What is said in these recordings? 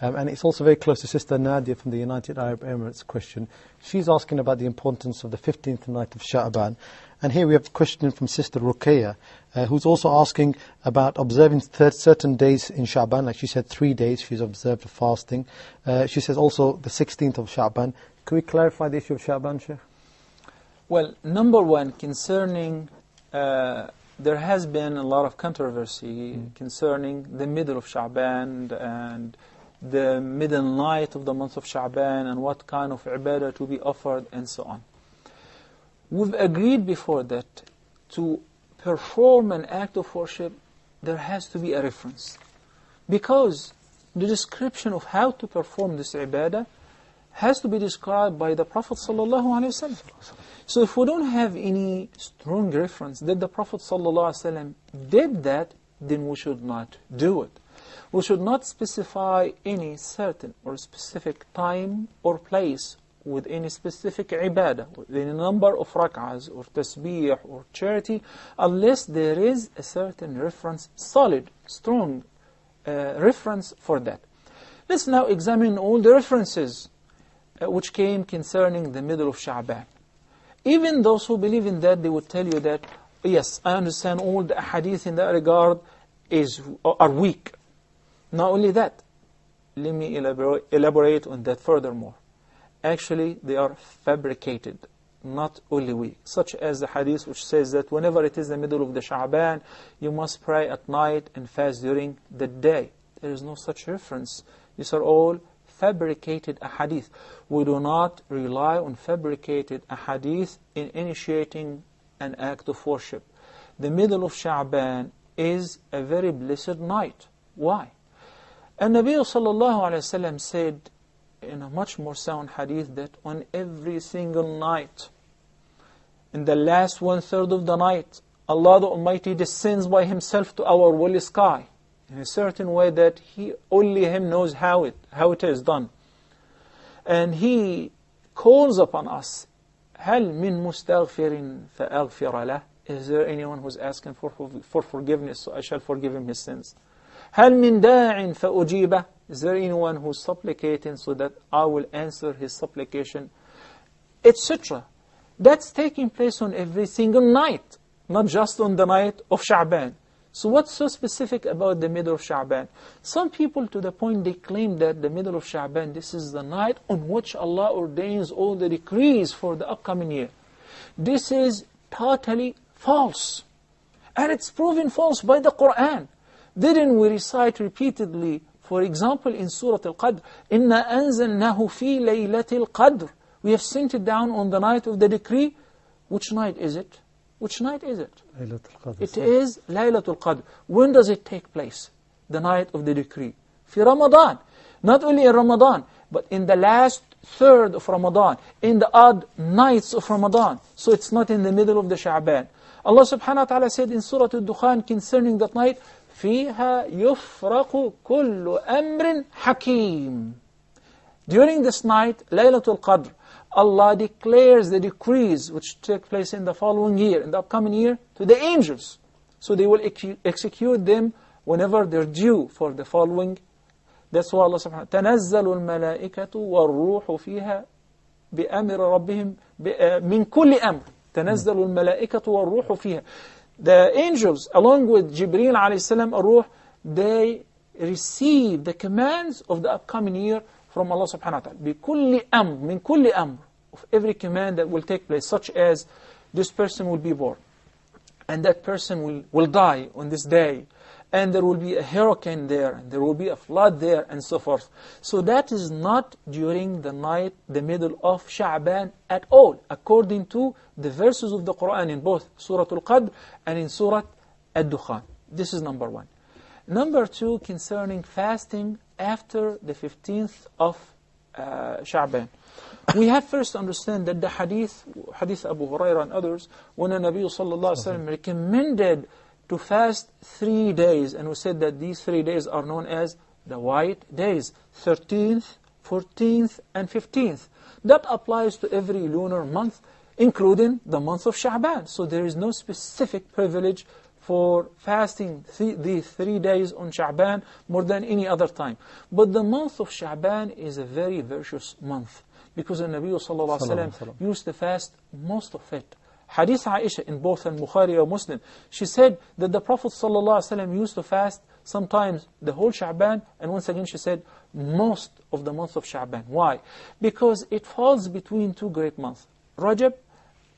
And it's also very close to Sister Nadia from the United Arab Emirates question. She's asking about the importance of the 15th night of Sha'aban. And here we have a question from Sister Ruqayya, who's also asking about observing certain days in Sha'aban. Like she said, 3 days she's observed fasting. She says also the 16th of Sha'aban. Can we clarify the issue of Sha'aban, Sheikh? Well, number one, concerning, there has been a lot of controversy concerning the middle of Sha'aban and the middle night of the month of Sha'aban and what kind of ibadah to be offered and so on. We've agreed before that to perform an act of worship, there has to be a reference. Because the description of how to perform this ibadah has to be described by the Prophet ﷺ. So if we don't have any strong reference that the Prophet ﷺ did that, then we should not do it. We should not specify any certain or specific time or place with any specific ibadah, with any number of rak'ahs or tasbih or charity, unless there is a certain reference, solid, strong reference for that. Let's now examine all the references which came concerning the middle of Sha'aban. Even those who believe in that, they would tell you that, yes, I understand all the hadith in that regard are weak. Not only that, let me elaborate on that furthermore. Actually, they are fabricated, not only weak. Such as the hadith which says that whenever it is the middle of the Sha'aban, you must pray at night and fast during the day. There is no such reference. These are all fabricated ahadith. We do not rely on fabricated ahadith in initiating an act of worship. The middle of Sha'aban is a very blessed night. Why? And Nabi sallallahu alayhi wa sallam said in a much more sound hadith that on every single night, in the last 1/3 of the night, Allah the Almighty descends by Himself to our worldly sky in a certain way that only Him knows how it is done. And He calls upon us, هَلْ مِن مُسْتَغْفِرٍ فَأَغْفِرَ لَهُ. Is there anyone who's asking for forgiveness, so I shall forgive him his sins? هَلْ مِن دَاعٍ فَأُجِيبَهُ. Is there anyone who's supplicating so that I will answer his supplication? Etc. That's taking place on every single night, not just on the night of Sha'aban. So what's so specific about the middle of Sha'aban? Some people to the point they claim that the middle of Sha'aban, this is the night on which Allah ordains all the decrees for the upcoming year. This is totally false. And it's proven false by the Qur'an. Didn't we recite repeatedly, for example, in Surah Al-Qadr, إِنَّا أَنزَلْنَاهُ فِي لَيْلَةِ الْقَدْرِ. We have sent it down on the night of the decree. Which night is it? Which night is it? It is Laylatul Qadr. When does it take place? The night of the decree. في Ramadan. Not only in Ramadan, but in the last 1/3 of Ramadan, in the odd nights of Ramadan. So it's not in the middle of the Sha'aban. Allah subhanahu wa ta'ala said in Surah Al-Dukhan concerning that night, فِيهَا يُفْرَقُ كُلُّ أَمْرٍ حَكِيمٍ. During this night, Laylatul Qadr, Allah declares the decrees which take place in the following year, in the upcoming year, to the angels. So they will execute them whenever they're due for the following. That's why Allah subhanahu wa ta'ala, تَنَزَّلُ الْمَلَائِكَةُ وَالرُّوحُ فِيهَا بِأَمْرِ رَبِّهِمْ مِنْ كُلِّ أَمْرٍ. تَنَزَّلُ الْمَلَائِكَةُ وَالرُّوحُ فِيهَا. The angels, along with Jibreel alayhi salam, ar-Ruh, they receive the commands of the upcoming year from Allah subhanahu wa ta'ala. بِكُلِّ أَمْرٍ مِنْ كُلِّ أَمْرٍ. Of every command that will take place, such as this person will be born, and that person will die on this day, and there will be a hurricane there, and there will be a flood there, and so forth. So that is not during the night, the middle of Sha'aban at all, according to the verses of the Qur'an in both Surah Al-Qadr and in Surah Al-Dukhan. This is number one. Number two, concerning fasting after the 15th of Sha'aban. We have first to understand that the hadith Abu Hurairah and others, when the Nabi sallallahu alaihi wasallam recommended to fast 3 days, and we said that these 3 days are known as the white days, 13th, 14th, and 15th. That applies to every lunar month, including the month of Sha'aban. So there is no specific privilege for fasting the 3 days on Sha'ban more than any other time. But the month of Sha'ban is a very virtuous month, because the Nabi sallallahu alaihi wasallam used to fast most of it. Hadith Aisha in both Al-Bukhari or Muslim, she said that the Prophet sallallahu alaihi wasallam used to fast sometimes the whole Sha'ban, and once again she said most of the month of Sha'ban. Why? Because it falls between two great months, Rajab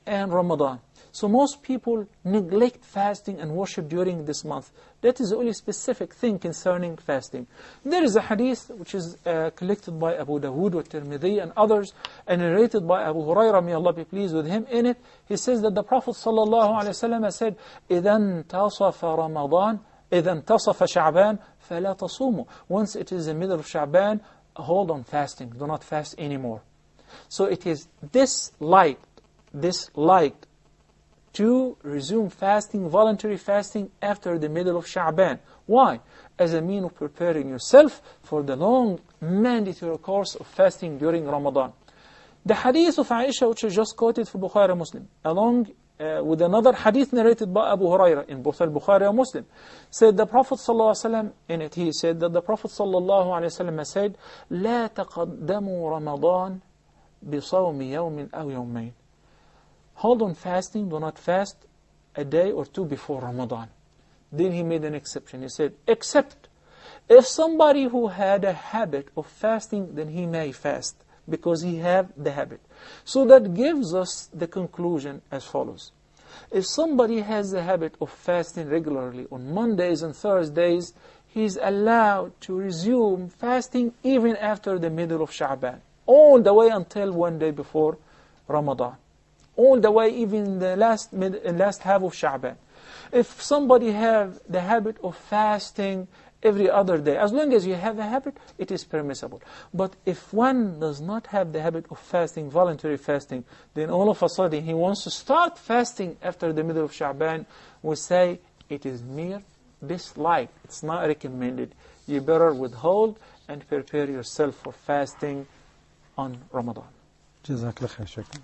and Ramadan. So most people neglect fasting and worship during this month. That is the only specific thing concerning fasting. There is a hadith which is collected by Abu Dawood, Tirmidhi and others, and narrated by Abu Hurairah, may Allah be pleased with him. In it, he says that the Prophet ﷺ said, إِذَا انْتَصَفَ رَمَضَانَ إِذَا انْتَصَفَ شَعْبَانَ فَلَا تَصُومُوا. Once it is the middle of Sha'ban, hold on fasting. Do not fast anymore. So it is disliked to resume fasting, voluntary fasting, after the middle of Sha'ban. Why? As a means of preparing yourself for the long mandatory course of fasting during Ramadan. The hadith of Aisha, which is just quoted for Bukhari and Muslim, along with another hadith narrated by Abu Hurairah in both Al-Bukhari and Muslim, said the Prophet ﷺ, in it he said that the Prophet ﷺ said, لا تقدموا رمضان بصوم يوم أو يومين. Hold on fasting, do not fast a day or two before Ramadan. Then he made an exception. He said, except if somebody who had a habit of fasting, then he may fast, because he have the habit. So that gives us the conclusion as follows. If somebody has the habit of fasting regularly on Mondays and Thursdays, he is allowed to resume fasting even after the middle of Sha'ban, all the way until one day before Ramadan, all the way even the last half of Sha'ban. If somebody have the habit of fasting every other day, as long as you have a habit, it is permissible. But if one does not have the habit of fasting, voluntary fasting, then all of a sudden he wants to start fasting after the middle of Sha'ban, we say it is mere dislike. It's not recommended. You better withhold and prepare yourself for fasting on Ramadan. Jazakallah khair.